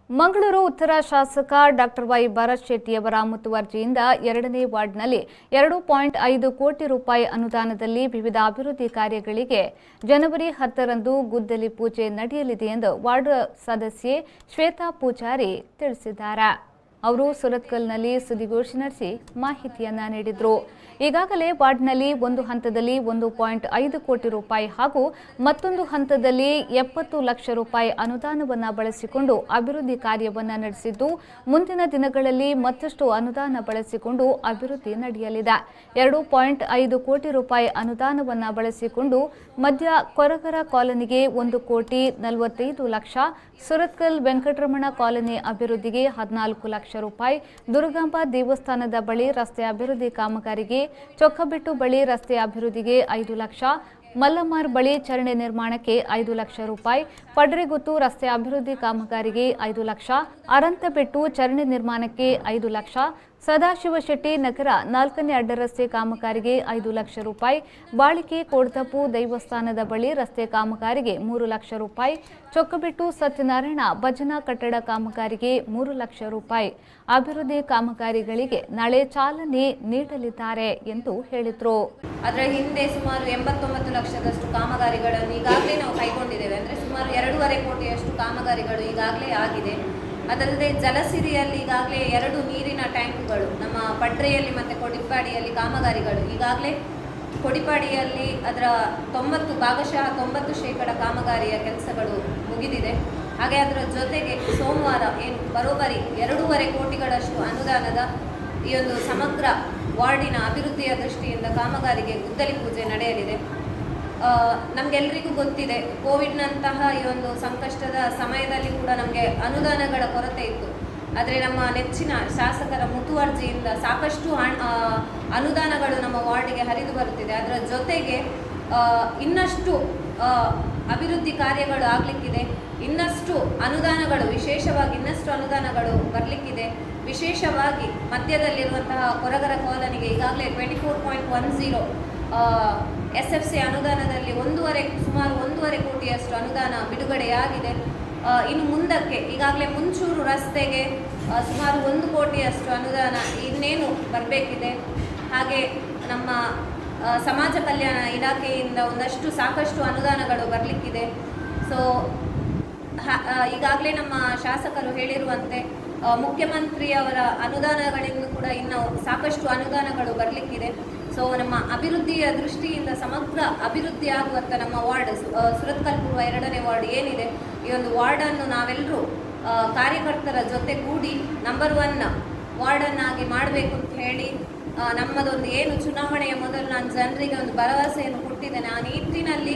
ಮಂಗಳೂರು ಉತ್ತರ ಶಾಸಕ doctor Y Bharat ಶೆಟ್ಟಿಯವರ ಮುತುವರ್ಜಿಯಿಂದ 2ನೇ ವಾರ್ಡ್ನಲ್ಲಿ 2.5 ಕೋಟಿ ರೂಪಾಯಿ ಅನುದಾನದಲ್ಲಿ ವಿವಿಧ ಅಭಿವೃದ್ಧಿ ಕಾರ್ಯಗಳಿಗೆ ಜನವರಿ 10ರಂದು ಗುದ್ದಲಿ ಪೂಜೆ ನಡೆಯಲಿದೆ ಎಂದು ವಾರ್ಡ್ ಸದಸ್ಯೆ ಶ್ವೇತಾ ಪೂಜಾರಿ ತಿಳಿಸಿದ್ದಾರೆ. ಅವರು ಸುರತ್ಕಲ್ನಲ್ಲಿ ಸುದ್ದಿಗೋಷ್ಠಿ ನಡೆಸಿ ಮಾಹಿತಿಯನ್ನ ನೀಡಿದರು. ಈಗಾಗಲೇ ವಾರ್ಡ್ನಲ್ಲಿ ಒಂದು ಹಂತದಲ್ಲಿ 1.5 ಕೋಟಿ ರೂಪಾಯಿ ಹಾಗೂ ಮತ್ತೊಂದು ಹಂತದಲ್ಲಿ 70 ಲಕ್ಷ ರೂಪಾಯಿ ಅನುದಾನವನ್ನು ಬಳಸಿಕೊಂಡು ಅಭಿವೃದ್ಧಿ ಕಾರ್ಯವನ್ನು ನಡೆಸಿದ್ದು, ಮುಂದಿನ ದಿನಗಳಲ್ಲಿ ಮತ್ತಷ್ಟು ಅನುದಾನ ಬಳಸಿಕೊಂಡು ಅಭಿವೃದ್ಧಿ ನಡೆಯಲಿದೆ. 2.5 ಕೋಟಿ ರೂಪಾಯಿ ಅನುದಾನವನ್ನು ಬಳಸಿಕೊಂಡು ಮಧ್ಯ ಕೊರಗರ ಕಾಲೋನಿಗೆ 1 ಕೋಟಿ 45 ಲಕ್ಷ, ಸುರತ್ಕಲ್ ವೆಂಕಟರಮಣ ಕಾಲೋನಿ ಅಭಿವೃದ್ಧಿಗೆ 14 ಲಕ್ಷ ರೂಪಾಯಿ, ದುರ್ಗಾಂಬ ದೇವಸ್ಥಾನದ ಬಳಿ ರಸ್ತೆ ಅಭಿವೃದ್ಧಿ ಕಾಮಗಾರಿಗೆ, ಚೊಕ್ಕಬಿಟ್ಟು ಬಳಿ ರಸ್ತೆ ಅಭಿವೃದ್ಧಿಗೆ 5 ಲಕ್ಷ, ಮಲ್ಲಮಾರ್ ಬಳಿ ಚರಂಡಿ ನಿರ್ಮಾಣಕ್ಕೆ 5 ಲಕ್ಷ ರೂಪಾಯಿ, ಪಡ್ರೆಗುತ್ತು ರಸ್ತೆ ಅಭಿವೃದ್ಧಿ ಕಾಮಗಾರಿಗೆ 5 ಲಕ್ಷ, ಅರಂತಬೆಟ್ಟು ಚರಂಡಿ ನಿರ್ಮಾಣಕ್ಕೆ 5 ಲಕ್ಷ, ಸದಾಶಿವಶೆಟ್ಟಿ ನಗರ 4ನೇ ಅಡ್ಡರಸ್ತೆ ಕಾಮಗಾರಿಗೆ 5 ಲಕ್ಷ ರೂಪಾಯಿ, ಬಾಳಿಕೆ ಕೋಡ್ತಪ್ಪು ದೇವಸ್ಥಾನದ ಬಳಿ ರಸ್ತೆ ಕಾಮಗಾರಿಗೆ 3 ಲಕ್ಷ ರೂಪಾಯಿ, ಚೊಕ್ಕಬಿಟ್ಟು ಸತ್ಯನಾರಾಯಣ ಭಜನಾ ಕಟ್ಟಡ ಕಾಮಗಾರಿಗೆ 3 ಲಕ್ಷ ರೂಪಾಯಿ ಅಭಿವೃದ್ಧಿ ಕಾಮಗಾರಿಗಳಿಗೆ ನಾಳೆ ಚಾಲನೆ ನೀಡಲಿದ್ದಾರೆ ಎಂದು ಹೇಳಿದರು. ಅದರ ಹಿಂದೆ ಸುಮಾರು 89 ಲಕ್ಷದಷ್ಟು ಕಾಮಗಾರಿಗಳನ್ನು ಈಗಾಗಲೇ ನಾವು ಕೈಗೊಂಡಿದ್ದೇವೆ. ಅಂದರೆ ಸುಮಾರು 2.5 ಕೋಟಿಯಷ್ಟು ಕಾಮಗಾರಿಗಳು ಈಗಾಗಲೇ ಆಗಿದೆ. ಅದಲ್ಲದೆ ಜಲಸಿರಿಯಲ್ಲಿ ಈಗಾಗಲೇ 2 ನೀರಿನ ಟ್ಯಾಂಕ್ಗಳು, ನಮ್ಮ ಪಡ್ರೆಯಲ್ಲಿ ಮತ್ತು ಕೊಡಿಪಾಡಿಯಲ್ಲಿ ಕಾಮಗಾರಿಗಳು ಈಗಾಗಲೇ, ಕೊಡಿಪಾಡಿಯಲ್ಲಿ ಅದರ 90% ಕಾಮಗಾರಿಯ ಕೆಲಸಗಳು ಮುಗಿದಿದೆ. ಹಾಗೆ ಅದರ ಜೊತೆಗೆ ಸೋಮವಾರ ಏನು ಬರೋಬ್ಬರಿ 2.5 ಕೋಟಿಗಳಷ್ಟು ಅನುದಾನದ ಈ ಒಂದು ಸಮಗ್ರ ವಾರ್ಡಿನ ಅಭಿವೃದ್ಧಿಯ ದೃಷ್ಟಿಯಿಂದ ಕಾಮಗಾರಿಗೆ ಗುದ್ದಲಿ ಪೂಜೆ ನಡೆಯಲಿದೆ. ನಮಗೆಲ್ಲರಿಗೂ ಗೊತ್ತಿದೆ, ಕೋವಿಡ್ನಂತಹ ಈ ಒಂದು ಸಂಕಷ್ಟದ ಸಮಯದಲ್ಲಿ ಕೂಡ ನಮಗೆ ಅನುದಾನಗಳ ಕೊರತೆ ಇತ್ತು. ಆದರೆ ನಮ್ಮ ನೆಚ್ಚಿನ ಶಾಸಕರ ಮುತುವರ್ಜಿಯಿಂದ ಸಾಕಷ್ಟು ಅನುದಾನಗಳು ನಮ್ಮ ವಾರ್ಡಿಗೆ ಹರಿದು ಬರುತ್ತಿದೆ. ಅದರ ಜೊತೆಗೆ ಇನ್ನಷ್ಟು ಅಭಿವೃದ್ಧಿ ಕಾರ್ಯಗಳು ಆಗಲಿಕ್ಕಿದೆ, ಇನ್ನಷ್ಟು ಅನುದಾನಗಳು, ವಿಶೇಷವಾಗಿ ಇನ್ನಷ್ಟು ಅನುದಾನಗಳು ಬರಲಿಕ್ಕಿದೆ. ವಿಶೇಷವಾಗಿ ಮಧ್ಯದಲ್ಲಿರುವಂತಹ ಕೊರಗರ ಕಾಲೋನಿಗೆ ಈಗಾಗಲೇ 24.10 SFC ಅನುದಾನದಲ್ಲಿ ಸುಮಾರು 1.5 ಕೋಟಿಯಷ್ಟು ಅನುದಾನ ಬಿಡುಗಡೆಯಾಗಿದೆ. ಇನ್ನು ಮುಂದಕ್ಕೆ ಈಗಾಗಲೇ ಮುಂಚೂರು ರಸ್ತೆಗೆ ಸುಮಾರು 1 ಕೋಟಿಯಷ್ಟು ಅನುದಾನ ಇನ್ನೇನು ಬರಬೇಕಿದೆ. ಹಾಗೆ ನಮ್ಮ ಸಮಾಜ ಕಲ್ಯಾಣ ಇಲಾಖೆಯಿಂದ ಸಾಕಷ್ಟು ಅನುದಾನಗಳು ಬರಲಿಕ್ಕಿದೆ. ಸೊ ಈಗಾಗಲೇ ನಮ್ಮ ಶಾಸಕರು ಹೇಳಿರುವಂತೆ ಮುಖ್ಯಮಂತ್ರಿಯವರ ಅನುದಾನಗಳಿಂದ ಕೂಡ ಇನ್ನು ಸಾಕಷ್ಟು ಅನುದಾನಗಳು ಬರಲಿಕ್ಕಿದೆ. ಸೊ ನಮ್ಮ ಅಭಿವೃದ್ಧಿಯ ದೃಷ್ಟಿಯಿಂದ ಸಮಗ್ರ ಅಭಿವೃದ್ಧಿ ಆಗುವಂಥ ನಮ್ಮ ವಾರ್ಡ್ ಸುರತ್ಕಲ್ ಪೂರ್ವ 2ನೇ ವಾರ್ಡ್ ಏನಿದೆ, ಈ ಒಂದು ವಾರ್ಡನ್ನು ನಾವೆಲ್ಲರೂ ಕಾರ್ಯಕರ್ತರ ಜೊತೆಗೂಡಿ ನಂಬರ್ 1 ವಾರ್ಡನ್ನಾಗಿ ಮಾಡಬೇಕು ಅಂತ ಹೇಳಿ ನಮ್ಮದೊಂದು ಏನು ಚುನಾವಣೆಯ ಮೊದಲು ನಾನು ಜನರಿಗೆ ಒಂದು ಭರವಸೆಯನ್ನು ಕೊಟ್ಟಿದ್ದೇನೆ. ಆ ನಿಟ್ಟಿನಲ್ಲಿ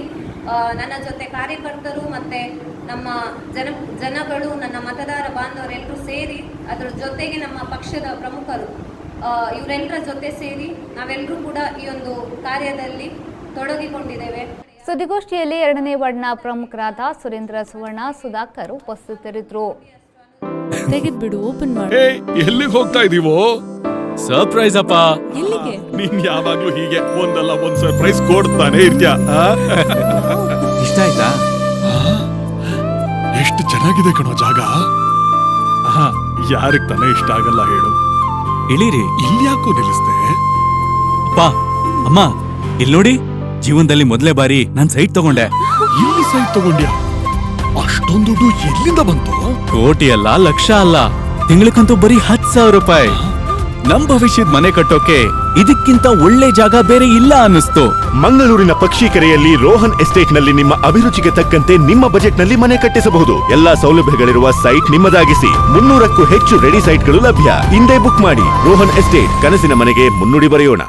ನನ್ನ ಜೊತೆ ಕಾರ್ಯಕರ್ತರು ಮತ್ತು ನಮ್ಮ ಜನಗಳು, ನನ್ನ ಮತದಾರ ಬಾಂಧವರೆಲ್ಲರೂ ಸೇರಿ, ಅದರ ಜೊತೆಗೆ ನಮ್ಮ ಪಕ್ಷದ ಪ್ರಮುಖರು ಇವರೆಲ್ಲರ ಜೊತೆ ಸೇರಿ ನಾವೆಲ್ಲರೂ ಕೂಡ ಈ ಒಂದು ಕಾರ್ಯದಲ್ಲಿ ತೊಡಗಿಕೊಂಡಿದ್ದೇವೆ. ಸುದ್ದಿಗೋಷ್ಠಿಯಲ್ಲಿ 2ನೇ ವಾರ್ಡ್ನ ಪ್ರಮುಖರಾದ ಸುರೇಂದ್ರ ಸುವರ್ಣ, ಸುಧಾಕರ್ ಉಪಸ್ಥಿತರಿದ್ದರು. ತೆಗೆದ್ಬಿಡು, ಓಪನ್ ಮಾಡಿ. ಎಲ್ಲಿಗೆ ಹೋಗ್ತಾ ಇದೀವೋ? ಸರ್ಪ್ರೈಸ್ ಅಪ್ಪ. ಎಲ್ಲಿಗೆ? ನೀನ್ ಯಾವಾಗ್ಲೂ ಹೀಗೆ ಒಂದಲ್ಲ ಒಂದ್ ಸರ್ಪ್ರೈಸ್ ಕೊಡ್ತಾನೆ ಇರ್ತೀಯ. ಇಷ್ಟ ಆಯ್ತಾ? ಎಷ್ಟು ಚೆನ್ನಾಗಿದೆ ಕಣೋ ಜಾಗ. ಯಾರಿಗ್ ತಾನೇ ಇಷ್ಟ ಆಗಲ್ಲ ಹೇಳು? ಇಳಿರಿ. ಇಲ್ಲಿ ಯಾಕೋ ನಿಲ್ಲಿಸ್ದೆ? ಅಪ್ಪ, ಅಮ್ಮ, ಇಲ್ಲಿ ನೋಡಿ, ಜೀವನದಲ್ಲಿ ಮೊದಲೇ ಬಾರಿ ನಾನ್ ಸೈಟ್ ತಗೊಂಡೆ. ಇಲ್ಲಿ ಸೈಟ್ ತಗೊಂಡ್ಯಾ? ಅಷ್ಟೊಂದು ದುಡ್ಡು ಎಲ್ಲಿಂದ ಬಂತು? ಕೋಟಿ ಅಲ್ಲ, ಲಕ್ಷ ಅಲ್ಲ, ತಿಂಗಳಕ್ಕಂತೂ ಬರೀ 10,000 ರೂಪಾಯಿ. ನಮ್ ಭವಿಷ್ಯದ ಮನೆ ಕಟ್ಟೋಕೆ ಇದಕ್ಕಿಂತ ಒಳ್ಳೆ ಜಾಗ ಬೇರೆ ಇಲ್ಲ ಅನ್ನಿಸ್ತು. ಮಂಗಳೂರಿನ ಪಕ್ಷಿಕೆರೆಯಲ್ಲಿ ರೋಹನ್ ಎಸ್ಟೇಟ್ ನಲ್ಲಿ ನಿಮ್ಮ ಅಭಿರುಚಿಗೆ ತಕ್ಕಂತೆ ನಿಮ್ಮ ಬಜೆಟ್ ನಲ್ಲಿ ಮನೆ ಕಟ್ಟಿಸಬಹುದು. ಎಲ್ಲಾ ಸೌಲಭ್ಯಗಳಿರುವ ಸೈಟ್ ನಿಮ್ಮದಾಗಿಸಿ. 300ಕ್ಕೂ ಹೆಚ್ಚು ರೆಡಿ ಸೈಟ್ಗಳು ಲಭ್ಯ. ಇಂದೇ ಬುಕ್ ಮಾಡಿ. ರೋಹನ್ ಎಸ್ಟೇಟ್, ಕನಸಿನ ಮನೆಗೆ ಮುನ್ನುಡಿ ಬರೆಯೋಣ.